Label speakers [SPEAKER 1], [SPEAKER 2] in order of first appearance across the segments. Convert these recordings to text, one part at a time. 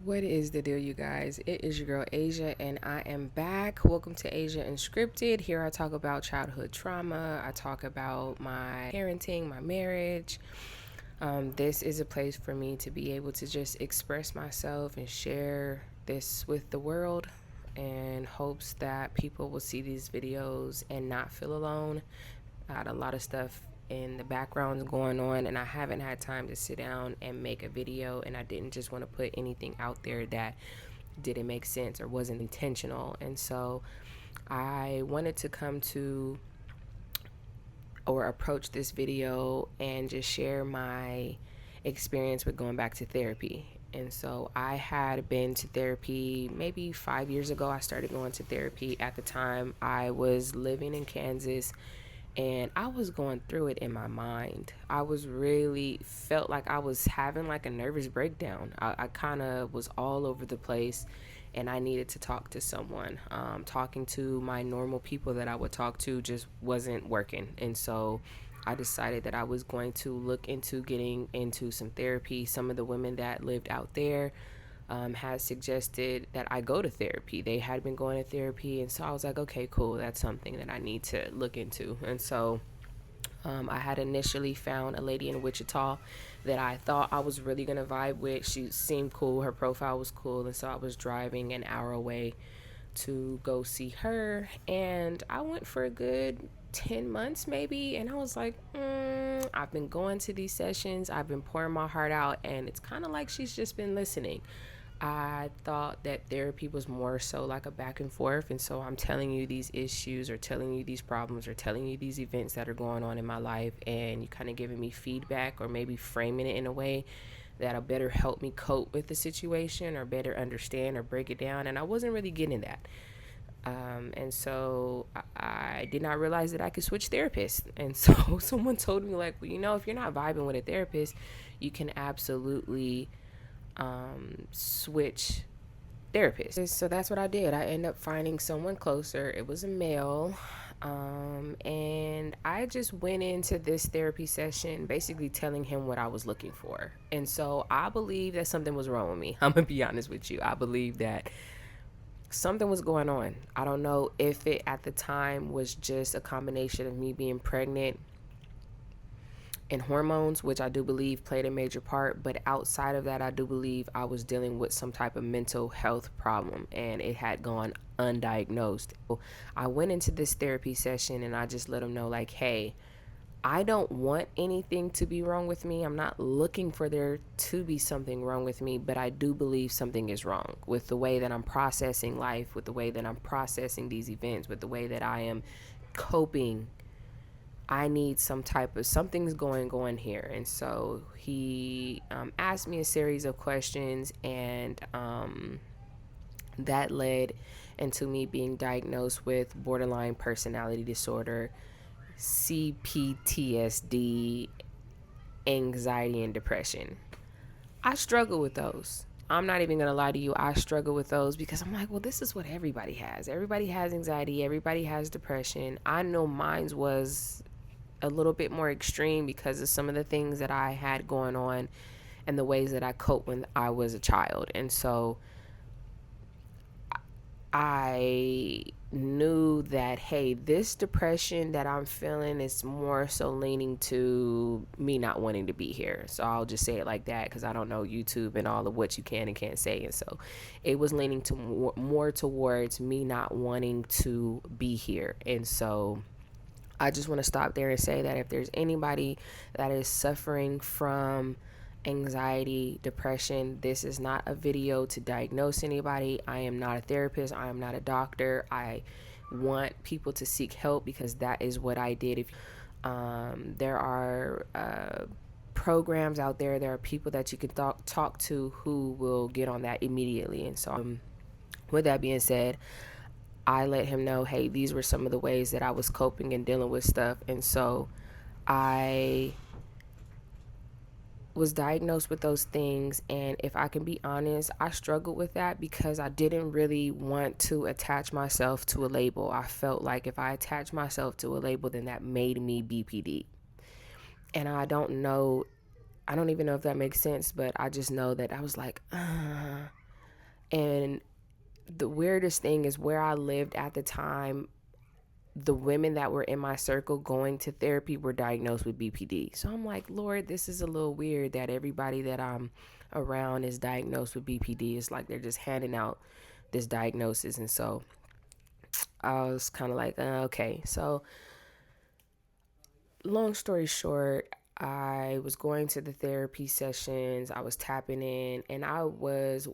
[SPEAKER 1] What is the deal, you guys? It is your girl Asia, and I am back. Welcome to Asia Unscripted. Here I talk about childhood trauma, I talk about my parenting, my marriage. This is a place for me to be able to just express myself and share this with the world in hopes that people will see these videos and not feel alone. I had a lot of stuff in the background going on, and I haven't had time to sit down and make a video, and I didn't just want to put anything out there that didn't make sense or wasn't intentional. And so I wanted to come to or approach this video and just share my experience with going back to therapy. And so I had been to therapy maybe 5 years ago. I started going to therapy. At the time, I was living in Kansas, and I was going through it in my mind. I was really felt like I was having like a nervous breakdown. I kind of was all over the place, and I needed to talk to someone. Talking to my normal people that I would talk to just wasn't working. And so I decided that I was going to look into getting into some therapy. Some of the women that lived out there had suggested that I go to therapy. They had been going to therapy, and so I was like, okay, cool, that's something that I need to look into. And so I had initially found a lady in Wichita that I thought I was really gonna vibe with. She seemed cool, her profile was cool, and so I was driving an hour away to go see her, and I went for a good 10 months maybe, and I was like, I've been going to these sessions, I've been pouring my heart out, and it's kind of like she's just been listening. I thought that therapy was more so like a back and forth. And so I'm telling you these issues or telling you these problems or telling you these events that are going on in my life, and you kind of giving me feedback or maybe framing it in a way that'll better help me cope with the situation or better understand or break it down. And I wasn't really getting that. And so I did not realize that I could switch therapists. And so someone told me, like, well, if you're not vibing with a therapist, you can absolutely switch therapists. So that's what I did. I ended up finding someone closer. It was a male. And I just went into this therapy session basically telling him what I was looking for. And so I believe that something was wrong with me. I'm going to be honest with you. I believe that something was going on. I don't know if it at the time was just a combination of me being pregnant and hormones, which I do believe played a major part. But outside of that, I do believe I was dealing with some type of mental health problem, and it had gone undiagnosed. I went into this therapy session and I just let them know, like, hey, I don't want anything to be wrong with me. I'm not looking for there to be something wrong with me, but I do believe something is wrong with the way that I'm processing life, with the way that I'm processing these events, with the way that I am coping. I need some type of something's going on here. And so he asked me a series of questions, and that led into me being diagnosed with borderline personality disorder, CPTSD, anxiety, and depression. I struggle with those. I'm not even gonna lie to you. I struggle with those because I'm like, well, this is what everybody has. Everybody has anxiety. Everybody has depression. I know mine's was a little bit more extreme because of some of the things that I had going on and the ways that I coped when I was a child. And so I knew that, hey, this depression that I'm feeling is more so leaning to me not wanting to be here. So I'll just say it like that because I don't know YouTube and all of what you can and can't say. And so it was leaning to more towards me not wanting to be here. And so I just want to stop there and say that if there's anybody that is suffering from anxiety, depression, this is not a video to diagnose anybody. I am not a therapist. I am not a doctor. I want people to seek help because that is what I did. If there are programs out there, there are people that you can talk to who will get on that immediately. And so, with that being said, I let him know, hey, these were some of the ways that I was coping and dealing with stuff. And so I was diagnosed with those things. And if I can be honest, I struggled with that because I didn't really want to attach myself to a label. I felt like if I attached myself to a label, then that made me BPD. And I don't even know if that makes sense, but I just know that I was like, And the weirdest thing is where I lived at the time, the women that were in my circle going to therapy were diagnosed with BPD. So I'm like, Lord, this is a little weird that everybody that I'm around is diagnosed with BPD. It's like they're just handing out this diagnosis. And so I was kind of like, okay. So, long story short, I was going to the therapy sessions, I was tapping in, and I was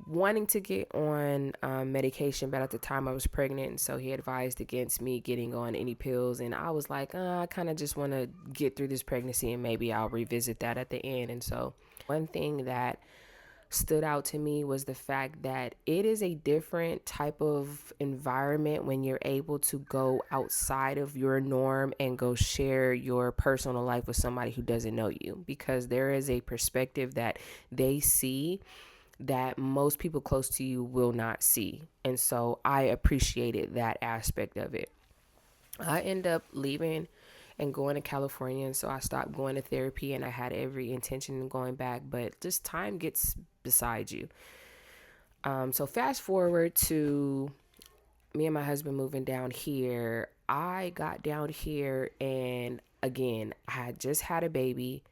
[SPEAKER 1] wanting to get on medication, but at the time I was pregnant, and so he advised against me getting on any pills. And I was like, I kind of just want to get through this pregnancy, and maybe I'll revisit that at the end. And so, one thing that stood out to me was the fact that it is a different type of environment when you're able to go outside of your norm and go share your personal life with somebody who doesn't know you, because there is a perspective that they see that most people close to you will not see. And so I appreciated that aspect of it. I end up leaving and going to California, and so I stopped going to therapy, and I had every intention of going back, but just time gets beside you. So fast forward to me and my husband moving down here. I got down here, and again, I had just had a baby,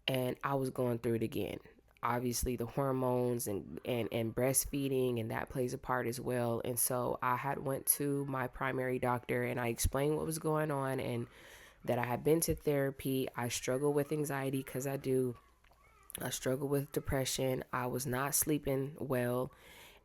[SPEAKER 1] and I was going through it again. Obviously, the hormones and breastfeeding, and that plays a part as well. And so I had went to my primary doctor, and I explained what was going on, and that I had been to therapy. I struggle with anxiety, because I do. I struggle with depression. I was not sleeping well.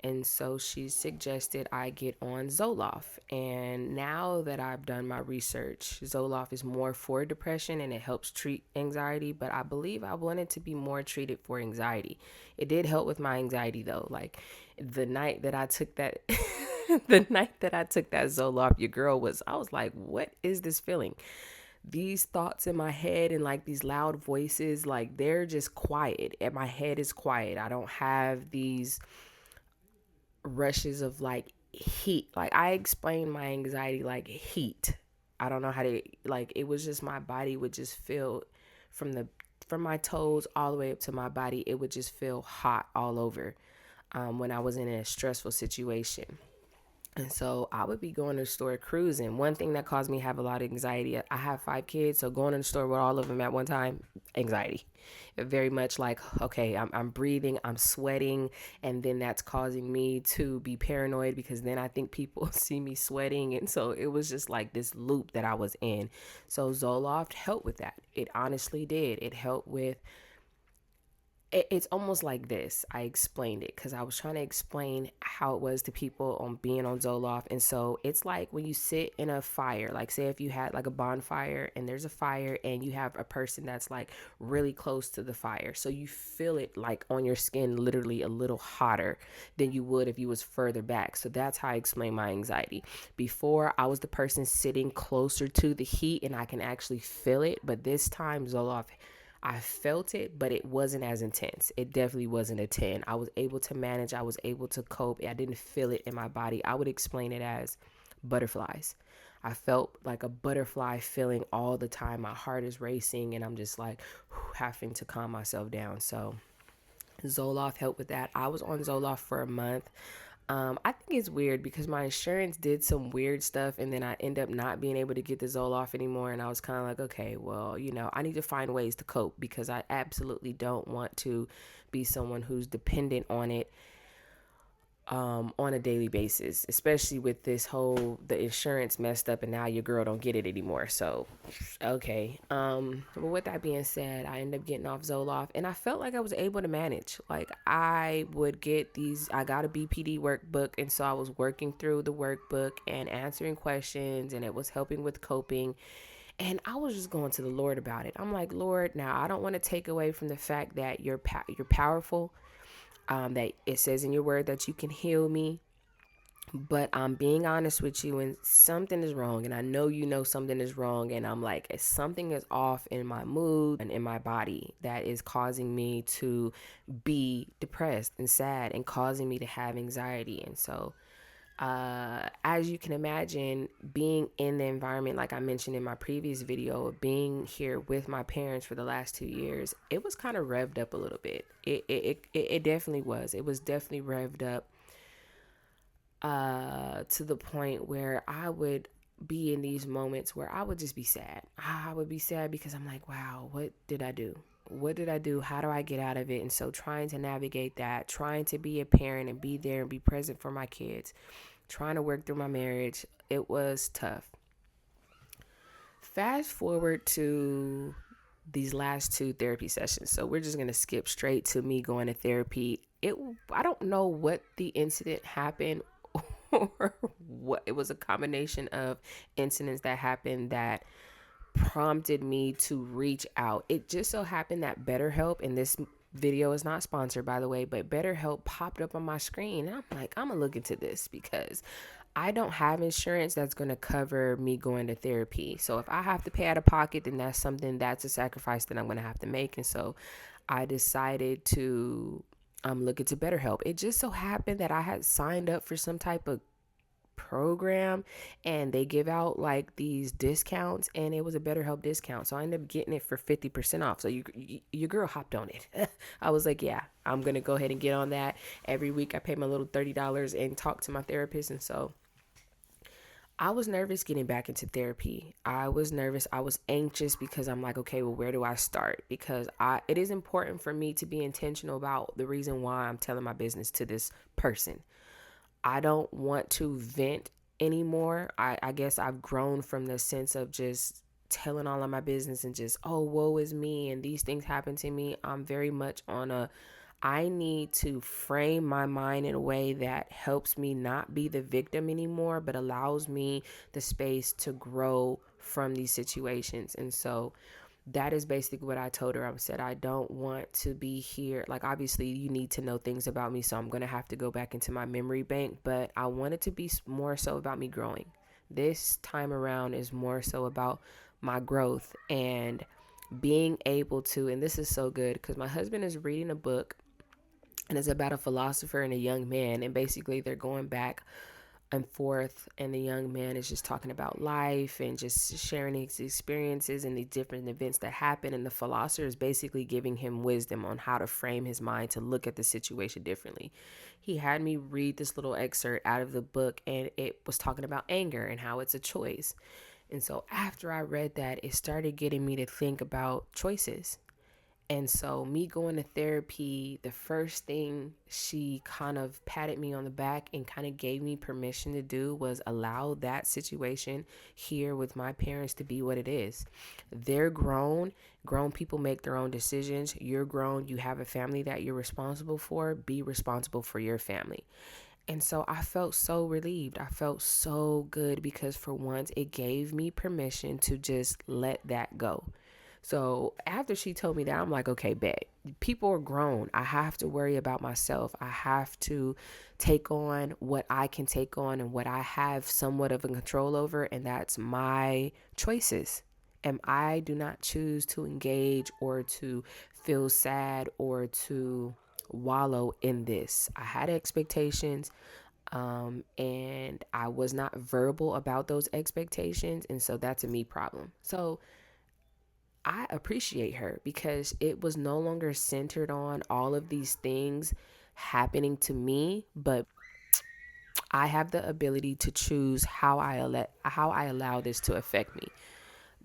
[SPEAKER 1] And so she suggested I get on Zoloft. And now that I've done my research, Zoloft is more for depression and it helps treat anxiety. But I believe I wanted to be more treated for anxiety. It did help with my anxiety though. Like the night that I took that, the night that I took that Zoloft, I was like, what is this feeling? These thoughts in my head and like these loud voices, like they're just quiet. And my head is quiet. I don't have these rushes of like heat. Like I explained my anxiety like heat. I don't know how to, like, it was just my body would just feel from my toes all the way up to my body, it would just feel hot all over when I was in a stressful situation. And so I would be going to the store cruising. One thing that caused me to have a lot of anxiety, I have 5 kids, so going to the store with all of them at one time, anxiety. Very much like, okay, I'm breathing, I'm sweating, and then that's causing me to be paranoid, because then I think people see me sweating. And so it was just like this loop that I was in. So Zoloft helped with that. It honestly did. It helped with, it's almost like this. I explained it because I was trying to explain how it was to people on being on Zoloft. And so it's like when you sit in a fire, like say if you had like a bonfire and there's a fire and you have a person that's like really close to the fire. So you feel it like on your skin, literally a little hotter than you would if you was further back. So that's how I explain my anxiety. Before, I was the person sitting closer to the heat and I can actually feel it. But this time Zoloft, I felt it, but it wasn't as intense. It definitely wasn't a 10. I was able to manage. I was able to cope. I didn't feel it in my body. I would explain it as butterflies. I felt like a butterfly feeling all the time. My heart is racing and I'm just like having to calm myself down. So Zoloft helped with that. I was on Zoloft for a month. I think it's weird because my insurance did some weird stuff and then I end up not being able to get the Zoloft anymore. And I was kind of like, okay, well, I need to find ways to cope because I absolutely don't want to be someone who's dependent on it on a daily basis, especially with this whole, the insurance messed up and now your girl don't get it anymore. So, okay. But with that being said, I ended up getting off Zoloft and I felt like I was able to manage. Like I would get I got a BPD workbook. And so I was working through the workbook and answering questions and it was helping with coping. And I was just going to the Lord about it. I'm like, Lord, now I don't want to take away from the fact that you're powerful, that it says in your word that you can heal me. But I'm being honest with you and something is wrong. And I know something is wrong. And I'm like, if something is off in my mood and in my body that is causing me to be depressed and sad and causing me to have anxiety. And so As you can imagine, being in the environment, like I mentioned in my previous video, being here with my parents for the last 2 years, it was kind of revved up a little bit. It definitely was. It was definitely revved up to the point where I would be in these moments where I would just be sad. I would be sad because I'm like, wow, what did I do? What did I do? How do I get out of it? And so trying to navigate that, trying to be a parent and be there and be present for my kids, trying to work through my marriage, it was tough. Fast forward to these last 2 therapy sessions. So we're just going to skip straight to me going to therapy. I don't know what the incident happened or what. It was a combination of incidents that happened that prompted me to reach out. It just so happened that BetterHelp, and this video is not sponsored by the way, but BetterHelp popped up on my screen. And I'm like, I'm gonna look into this because I don't have insurance that's going to cover me going to therapy. So if I have to pay out of pocket, then that's a sacrifice that I'm going to have to make. And so I decided to look into BetterHelp. It just so happened that I had signed up for some type of program and they give out like these discounts, and it was a BetterHelp discount, so I ended up getting it for 50% off. So your girl hopped on it. I was like, yeah, I'm gonna go ahead and get on that. Every week I pay my little $30 and talk to my therapist. And so I was nervous getting back into therapy. I was nervous. I was anxious because I'm like, okay, well, where do I start? Because it is important for me to be intentional about the reason why I'm telling my business to this person. I don't want to vent anymore. I guess I've grown from the sense of just telling all of my business and just, oh, woe is me and these things happen to me. I'm very much I need to frame my mind in a way that helps me not be the victim anymore, but allows me the space to grow from these situations. And so that is basically what I told her. I said, I don't want to be here. Like, obviously, you need to know things about me, so I'm going to have to go back into my memory bank. But I want it to be more so about me growing. This time around is more so about my growth and being able to, and this is so good because my husband is reading a book and it's about a philosopher and a young man. And basically, they're going back and forth, and the young man is just talking about life and just sharing his experiences and the different events that happen, and the philosopher is basically giving him wisdom on how to frame his mind to look at the situation differently. He had me read this little excerpt out of the book, and it was talking about anger and how it's a choice. And so after I read that, it started getting me to think about choices. And so me going to therapy, the first thing she kind of patted me on the back and kind of gave me permission to do was allow that situation here with my parents to be what it is. They're grown. Grown people make their own decisions. You're grown. You have a family that you're responsible for. Be responsible for your family. And so I felt so relieved. I felt so good because for once it gave me permission to just let that go. So after she told me that, I'm like, okay, bet. People are grown. I have to worry about myself. I have to take on what I can take on and what I have somewhat of a control over, and that's my choices. And I do not choose to engage or to feel sad or to wallow in this. I had expectations, and I was not verbal about those expectations, and so that's a me problem. So I appreciate her because it was no longer centered on all of these things happening to me, but I have the ability to choose how I allow this to affect me.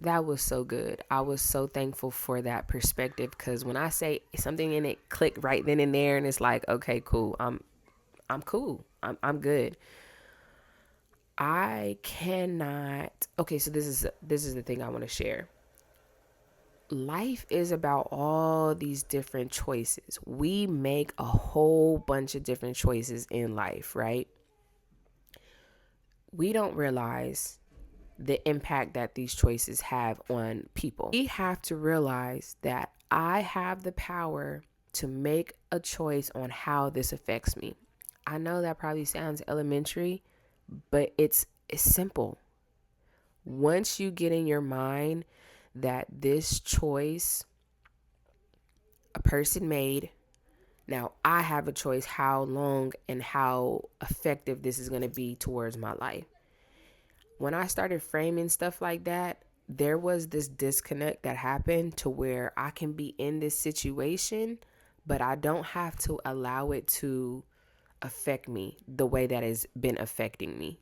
[SPEAKER 1] That was so good. I was so thankful for that perspective because when I say something and it clicked right then and there, and it's like, okay, cool. I'm cool. I'm good. I cannot. Okay, so this is the thing I want to share. Life is about all these different choices. We make a whole bunch of different choices in life, right? We don't realize the impact that these choices have on people. We have to realize that I have the power to make a choice on how this affects me. I know that probably sounds elementary, but it's simple. Once you get in your mind that this choice a person made, Now, I have a choice how long and how effective this is going to be towards my life. When I started framing stuff like that, there was this disconnect that happened to where I can be in this situation, but I don't have to allow it to affect me the way that has been affecting me.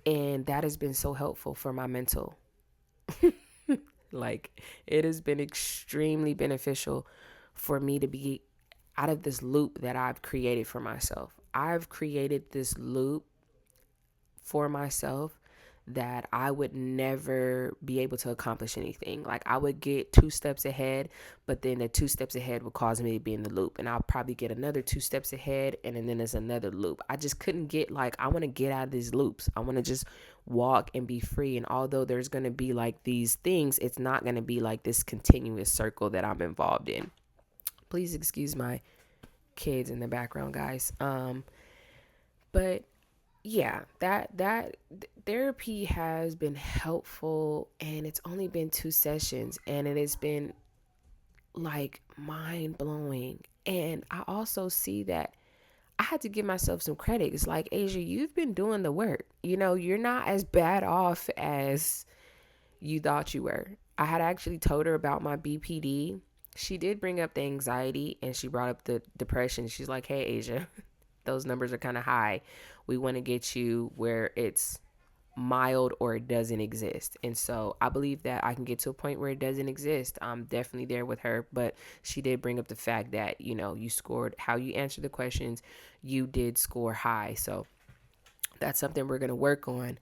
[SPEAKER 1] And that has been so helpful for my mental. Like, it has been extremely beneficial for me to be out of this loop that I've created for myself. I've created this loop for myself that I would never be able to accomplish anything. Like, I would get 2 steps ahead, but then the 2 steps ahead would cause me to be in the loop. And I'll probably get another 2 steps ahead, and then there's another loop. I just couldn't get, like, I want to get out of these loops. I want to just walk and be free. And although there's going to be like these things, it's not going to be like this continuous circle that I'm involved in. Please excuse my kids in the background, guys. But yeah, that therapy has been helpful, and it's only been 2 sessions, and it has been like mind blowing. And I also see that I had to give myself some credit. It's like, Asia, you've been doing the work. You're not as bad off as you thought you were. I had actually told her about my BPD. She did bring up the anxiety, and she brought up the depression. She's like, hey, Asia, those numbers are kind of high. We want to get you where it's mild or it doesn't exist. And so I believe that I can get to a point where it doesn't exist. I'm definitely there with her. But she did bring up the fact that, you scored how you answered the questions. You did score high. So that's something we're going to work on.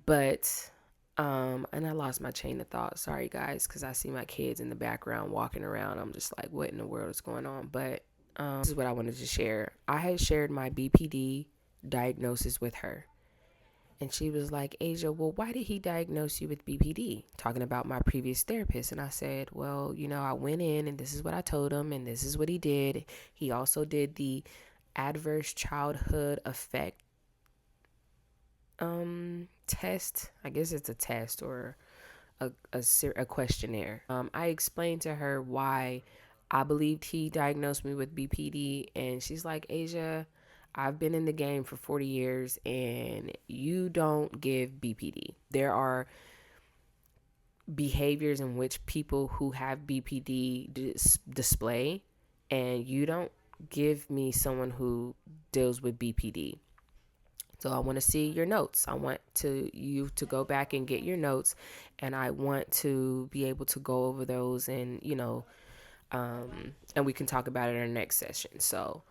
[SPEAKER 1] But, and I lost my chain of thought. Sorry, guys, because I see my kids in the background walking around. I'm just like, what in the world is going on? But this is what I wanted to share. I had shared my BPD diagnosis with her. And she was like, Asia, well, why did he diagnose you with BPD? Talking about my previous therapist. And I said, well, I went in and this is what I told him and this is what he did. He also did the adverse childhood effect test. I guess it's a test or a questionnaire. I explained to her why I believed he diagnosed me with BPD. And she's like, Asia, I've been in the game for 40 years and you don't give BPD. There are behaviors in which people who have BPD display, and you don't give me someone who deals with BPD. So I want to see your notes. I want you to go back and get your notes, and I want to be able to go over those and, and we can talk about it in our next session. So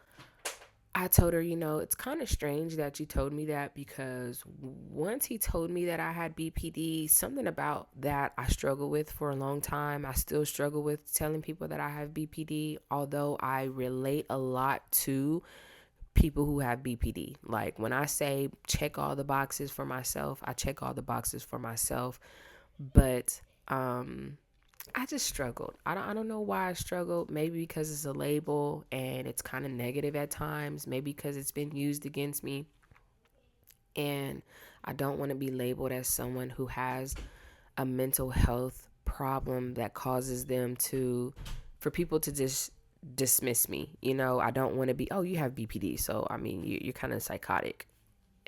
[SPEAKER 1] I told her, it's kind of strange that you told me that, because once he told me that I had BPD, something about that I struggled with for a long time. I still struggle with telling people that I have BPD, although I relate a lot to people who have BPD. Like, when I say check all the boxes for myself, I check all the boxes for myself. But I just struggled. I don't know why I struggled. Maybe because it's a label and it's kind of negative at times. Maybe because it's been used against me. And I don't want to be labeled as someone who has a mental health problem that causes for people to just dismiss me. I don't want to be, oh, you have BPD. So, I mean, you're kind of psychotic.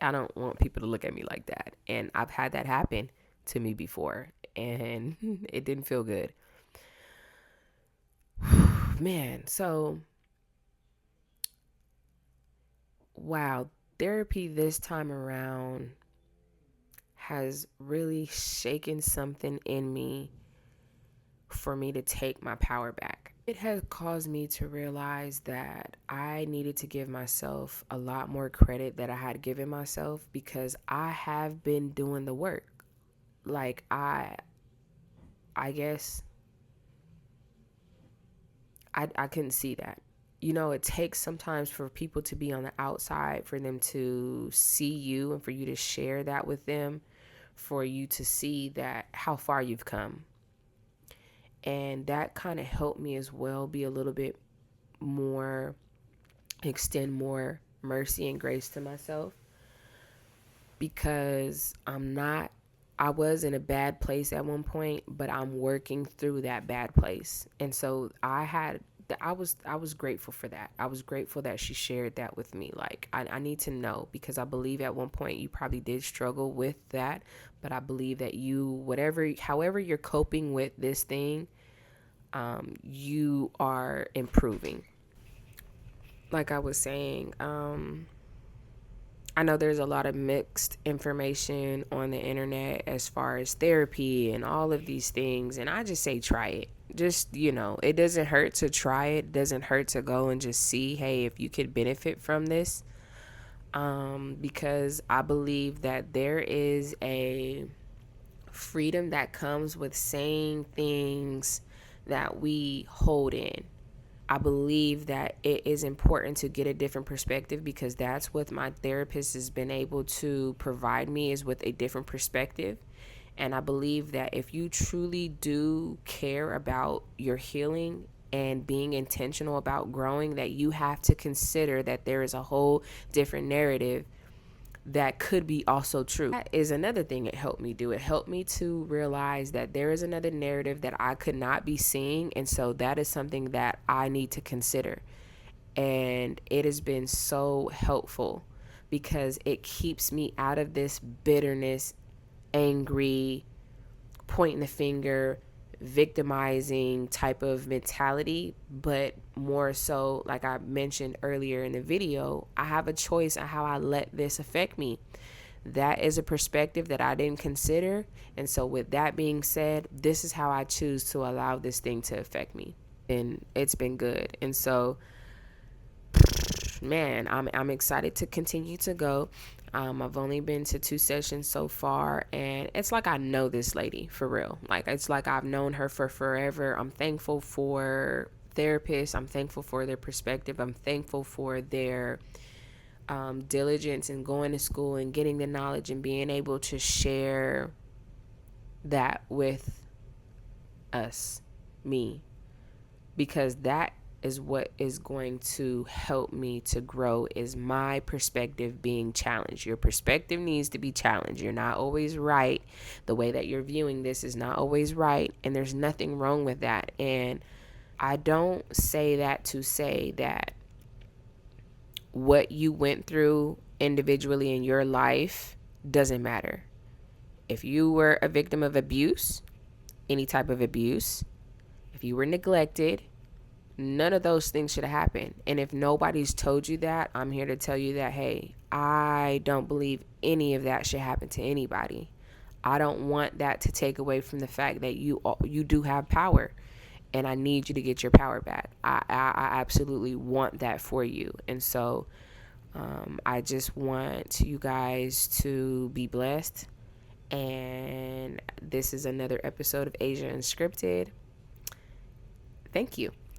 [SPEAKER 1] I don't want people to look at me like that. And I've had that happen to me before, and it didn't feel good. Man, so wow, therapy this time around has really shaken something in me for me to take my power back. It has caused me to realize that I needed to give myself a lot more credit that I had given myself, because I have been doing the work. Like, I guess I couldn't see that. It takes sometimes for people to be on the outside, for them to see you and for you to share that with them, for you to see that how far you've come. And that kind of helped me as well be a little bit more, extend more mercy and grace to myself, because I was in a bad place at one point, but I'm working through that bad place. And so I had I was grateful for that. I was grateful that she shared that with me. Like I need to know, because I believe at one point you probably did struggle with that, but I believe that however you're coping with this thing, you are improving. Like I was saying, I know there's a lot of mixed information on the internet as far as therapy and all of these things. And I just say try it. Just, it doesn't hurt to try it. It doesn't hurt to go and just see, hey, if you could benefit from this. Because I believe that there is a freedom that comes with saying things that we hold in. I believe that it is important to get a different perspective, because that's what my therapist has been able to provide me, is with a different perspective. And I believe that if you truly do care about your healing and being intentional about growing, that you have to consider that there is a whole different narrative that could be also true. That is another thing it helped me do. It helped me to realize that there is another narrative that I could not be seeing. And so that is something that I need to consider. And it has been so helpful, because it keeps me out of this bitterness, angry, pointing the finger, victimizing type of mentality. But more so, like I mentioned earlier in the video, I have a choice on how I let this affect me. That is a perspective that I didn't consider. And so with that being said, this is how I choose to allow this thing to affect me. And it's been good. And so, man, I'm excited to continue to go. I've only been to 2 sessions so far, and it's like I know this lady for real. Like, it's like I've known her for forever. I'm thankful for therapists. I'm thankful for their perspective. I'm thankful for their diligence in going to school and getting the knowledge and being able to share that with us, me, because that is what is going to help me to grow, is my perspective being challenged. Your perspective needs to be challenged. You're not always right. The way that you're viewing this is not always right, and there's nothing wrong with that. And I don't say that to say that what you went through individually in your life doesn't matter. If you were a victim of abuse, any type of abuse, if you were neglected, none of those things should have happened. And if nobody's told you that, I'm here to tell you that, hey, I don't believe any of that should happen to anybody. I don't want that to take away from the fact that you do have power, and I need you to get your power back. I absolutely want that for you. And so I just want you guys to be blessed. And this is another episode of Asia Unscripted. Thank you.